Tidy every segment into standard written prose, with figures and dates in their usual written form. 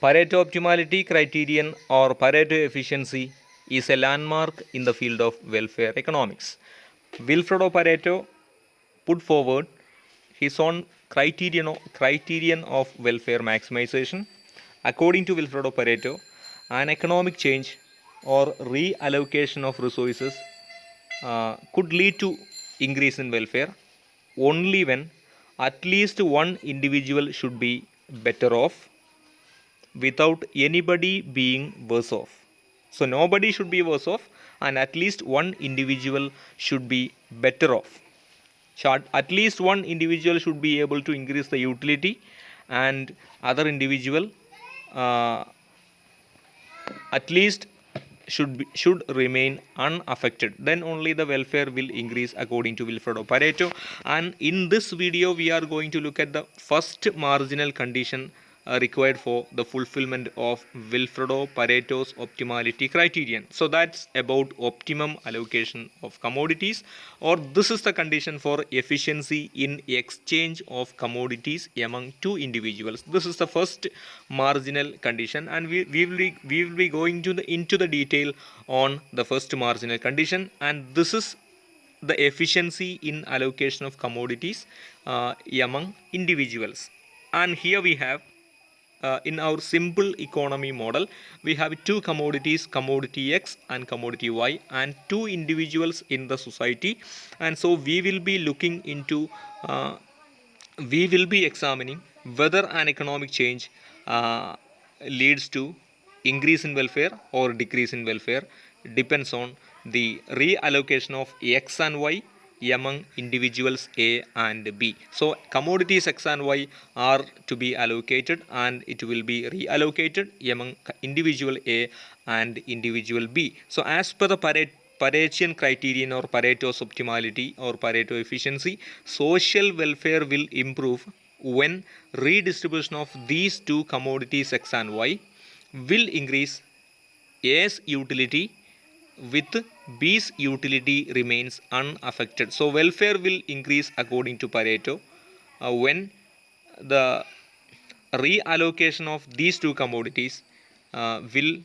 Pareto optimality criterion or Pareto efficiency is a landmark in the field of welfare economics. Wilfredo Pareto put forward his own criterion of welfare maximization. According to Wilfredo Pareto, an economic change or reallocation of resources could lead to increase in welfare only when at least one individual should be better off without anybody being worse off. So nobody should be worse off, and at least one individual should be better off. At least one individual should be able to increase the utility, and other individual uh, at least should remain unaffected. Then only the welfare will increase according to Wilfredo Pareto. And in this video we are going to look at the first marginal condition required for the fulfillment of Wilfredo Pareto's optimality criterion. So that's about optimum allocation of commodities, or this is the condition for efficiency in exchange of commodities among two individuals. This is the first marginal condition, and we will be going to into the detail on the first marginal condition. And this is the efficiency in allocation of commodities among individuals. And here we have in our simple economy model, we have two commodities, commodity X and commodity Y, and two individuals in the society. And so we will be looking into we will be examining whether an economic change leads to increase in welfare or decrease in welfare. Depends on the reallocation of X and Y among individuals A and B. So commodities X and Y are to be allocated, and it will be reallocated among individual A and individual B. So as per the Paretian criterion or Pareto's optimality or Pareto efficiency, social welfare will improve when redistribution of these two commodities X and Y will increase A's utility with B's utility remains unaffected. So welfare will increase according to Pareto when the reallocation of these two commodities will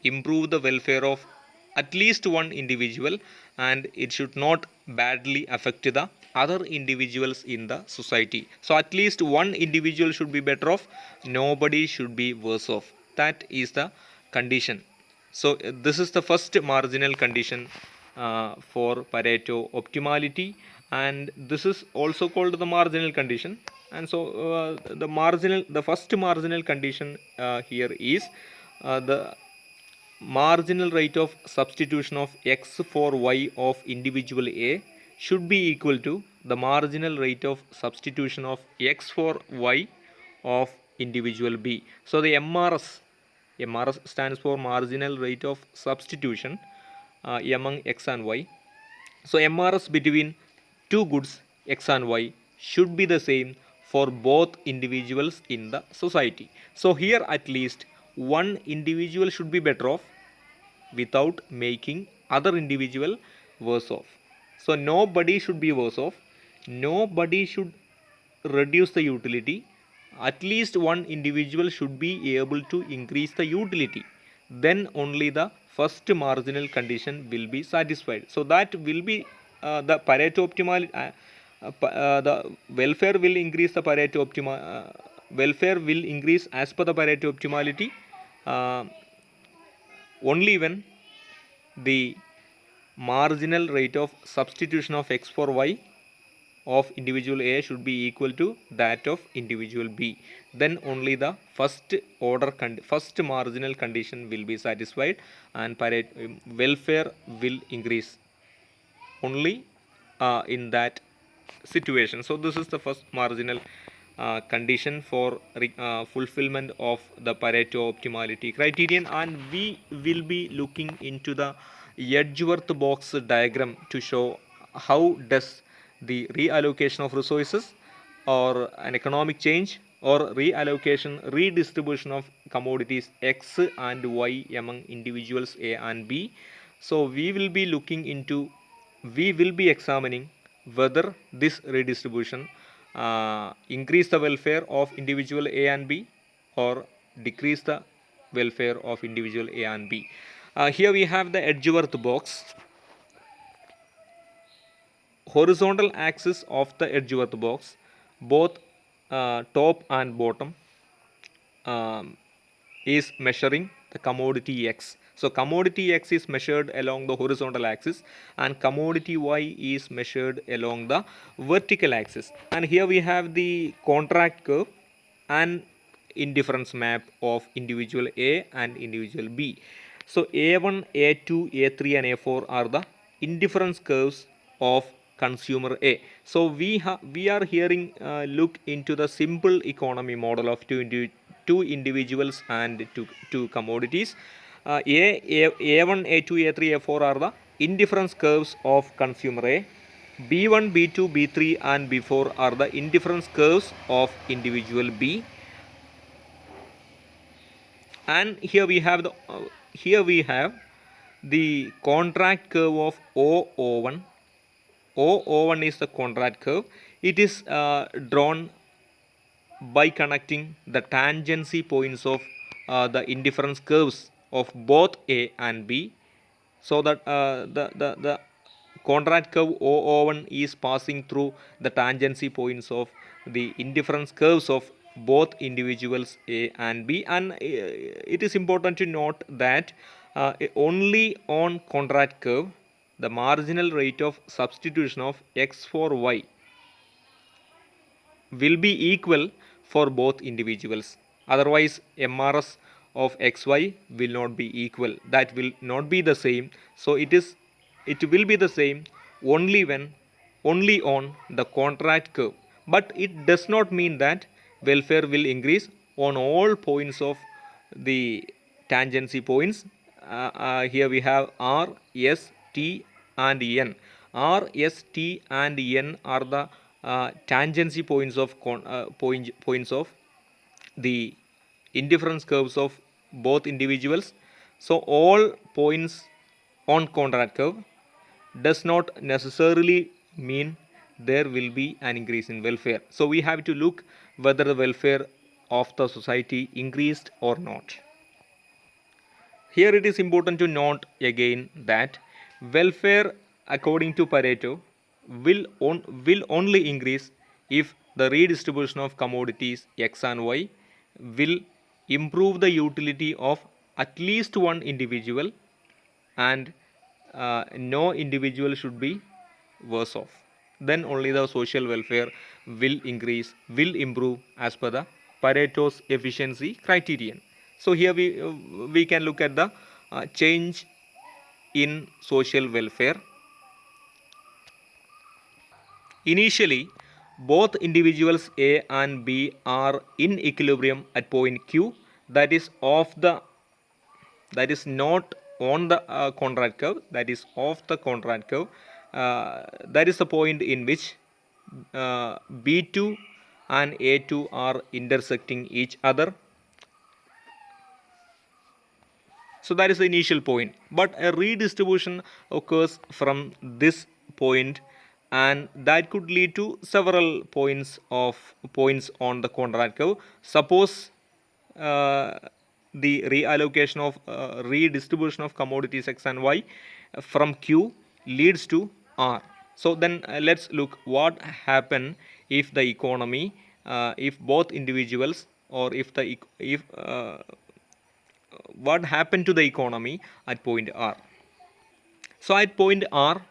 improve the welfare of at least one individual, and it should not badly affect the other individuals in the society. So at least one individual should be better off, nobody should be worse off. That is the condition. So this is the first marginal condition for Pareto optimality, and this is also called the marginal condition. And so the first marginal condition here is the marginal rate of substitution of X for Y of individual A should be equal to the marginal rate of substitution of X for Y of individual B. So the MRS stands for marginal rate of substitution among X and Y. So MRS between two goods X and Y should be the same for both individuals in the society. So here at least one individual should be better off without making other individual worse off. So nobody should be worse off, nobody should reduce the utility, at least one individual should be able to increase the utility. Then only the first marginal condition will be satisfied. So that will be the Pareto optimal. The welfare will increase the Pareto optimal. Welfare will increase as per the Pareto optimality only when the marginal rate of substitution of X for Y of individual A should be equal to that of individual B. Then only the first marginal condition will be satisfied, and welfare will increase only in that situation. So this is the first marginal condition for fulfillment of the Pareto optimality criterion, and we will be looking into the Edgeworth box diagram to show how does the reallocation of resources or an economic change or redistribution of commodities X and Y among individuals A and B. So we will be examining whether this redistribution increase the welfare of individual A and B or decrease the welfare of individual A and B. Here we have the Edgeworth box. Horizontal axis of the Edgeworth box, both top and bottom, is measuring the commodity X. So commodity X is measured along the horizontal axis and commodity Y is measured along the vertical axis. And here we have the contract curve and indifference map of individual A and individual B. So A1, A2, A3 and A4 are the indifference curves of consumer A. So we are hearing look into the simple economy model of two individuals and two commodities. A1, A2, A3, A4 are the indifference curves of consumer A. B1, B2, B3 and B4 are the indifference curves of individual B. And here we have the contract curve of OO1. OO1 is the contract curve. It is drawn by connecting the tangency points of the indifference curves of both A and B, so that the contract curve OO1 is passing through the tangency points of the indifference curves of both individuals A and B. And it is important to note that only on contract curve the marginal rate of substitution of X for Y will be equal for both individuals. Otherwise, MRS of XY will not be equal. That will not be the same. So it will be the same only only on the contract curve. But it does not mean that welfare will increase on all points of the tangency points. Here we have R, S, T and N. R, S, T and N are the tangency points of points of the indifference curves of both individuals. So all points on contract curve does not necessarily mean there will be an increase in welfare. So we have to look whether the welfare of the society increased or not. Here it is important to note again that welfare according to Pareto will only increase if the redistribution of commodities X and Y will improve the utility of at least one individual, and no individual should be worse off. Then only the social welfare will improve as per the Pareto's efficiency criterion. So here we can look at the change in social welfare. Initially, both individuals A and B are in equilibrium at point Q, that is not on the contract curve, that is off the contract curve. That is the point in which B2 and A2 are intersecting each other. So that is the initial point, but a redistribution occurs from this point, and that could lead to several points on the contract curve. Suppose the reallocation of redistribution of commodities X and Y from Q leads to R. So then let's look what happen if the economy, if both individuals, or if what happened to the economy at point R. So at point R,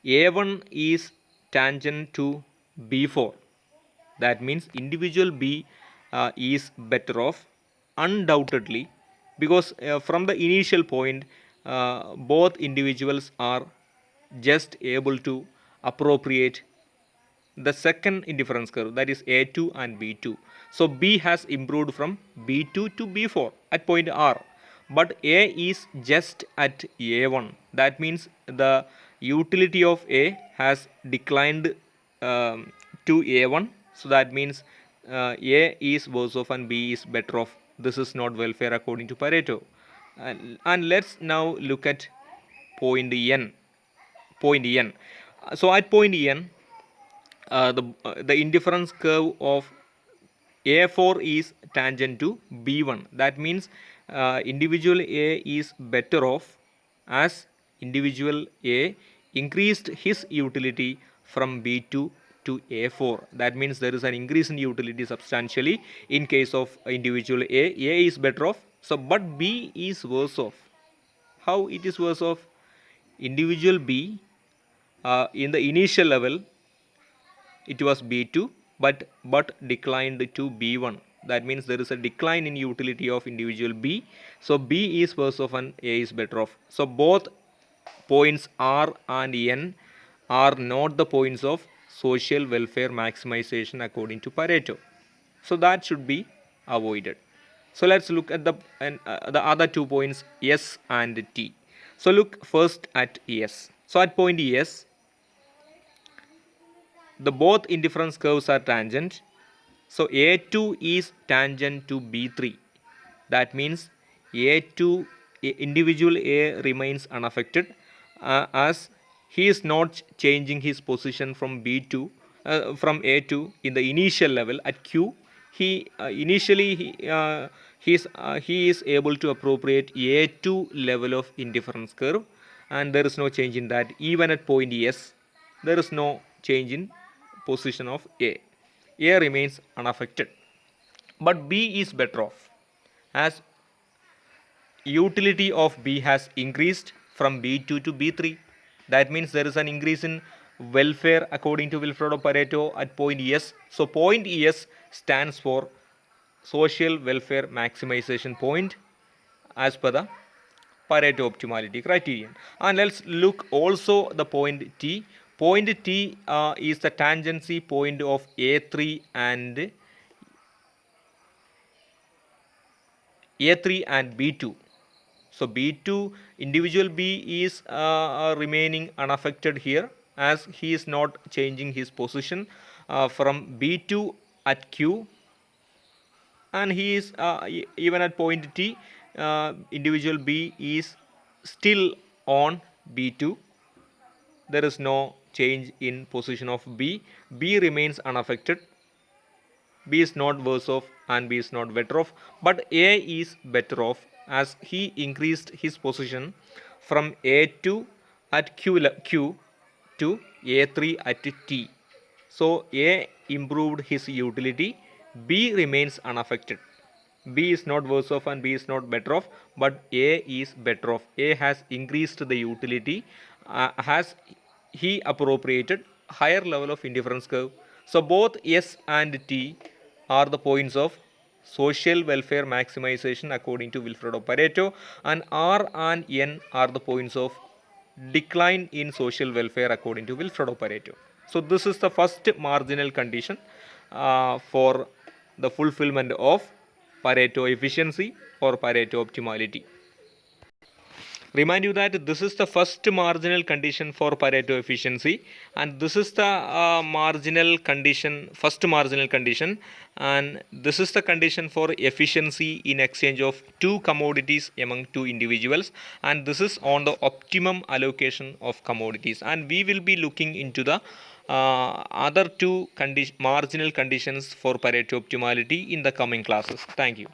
A1 is tangent to B4. That means individual B is better off undoubtedly, because from the initial point both individuals are just able to appropriate the second indifference curve, that is A2 and B2. So B has improved from B2 to B4 at point R, but A is just at A1. That means the utility of A has declined to A1. So that means A is worse off and B is better off. This is not welfare according to Pareto. And let's now look at point N. Point N. So at point N, the indifference curve of A4 is tangent to B1. That means individual A is better off as individual A increased his utility from B2 to A4. That means there is an increase in utility substantially in case of individual A. A is better off. So, but B is worse off. How it is worse off? Individual B in the initial level it was B2 but declined to B1. That means there is a decline in utility of individual B. So B is worse off and A is better off. So both points R and N are not the points of social welfare maximization according to Pareto. So that should be avoided. So let's look at the other 2 points S and T. So look first at S. So at point S, the both indifference curves are tangent. So A2 is tangent to B3. That means A2 individual A remains unaffected as he is not changing his position from B2 from A2 in the initial level at Q. He initially he is able to appropriate A2 level of indifference curve, and there is no change in that. Even at point S, there is no change in position of A. A remains unaffected. But B is better off as utility of B has increased from B2 to B3. That means there is an increase in welfare according to Wilfredo Pareto at point S. So point S stands for social welfare maximization point as per the Pareto optimality criterion. And let's look also the point T. Point T is the tangency point of A3 and B2. So B2 individual B is remaining unaffected here as he is not changing his position from B2 at Q, and he is even at point T individual B is still on B2. There is no change in position of B. B remains unaffected. B is not worse off and B is not better off, but A is better off as he increased his position from A2 at Q to A3 at T. So A improved his utility, B remains unaffected. B is not worse off and B is not better off, but A is better off. A has increased the utility, has he appropriated higher level of indifference curve. So both S and T are the points of social welfare maximization according to Wilfredo Pareto, and R and N are the points of decline in social welfare according to Wilfredo Pareto. So this is the first marginal condition for the fulfillment of Pareto efficiency or Pareto optimality. Remind you that this is the first marginal condition for Pareto efficiency, and this is the first marginal condition, and this is the condition for efficiency in exchange of two commodities among two individuals, and this is on the optimum allocation of commodities, and we will be looking into the other two marginal conditions for Pareto optimality in the coming classes. Thank you.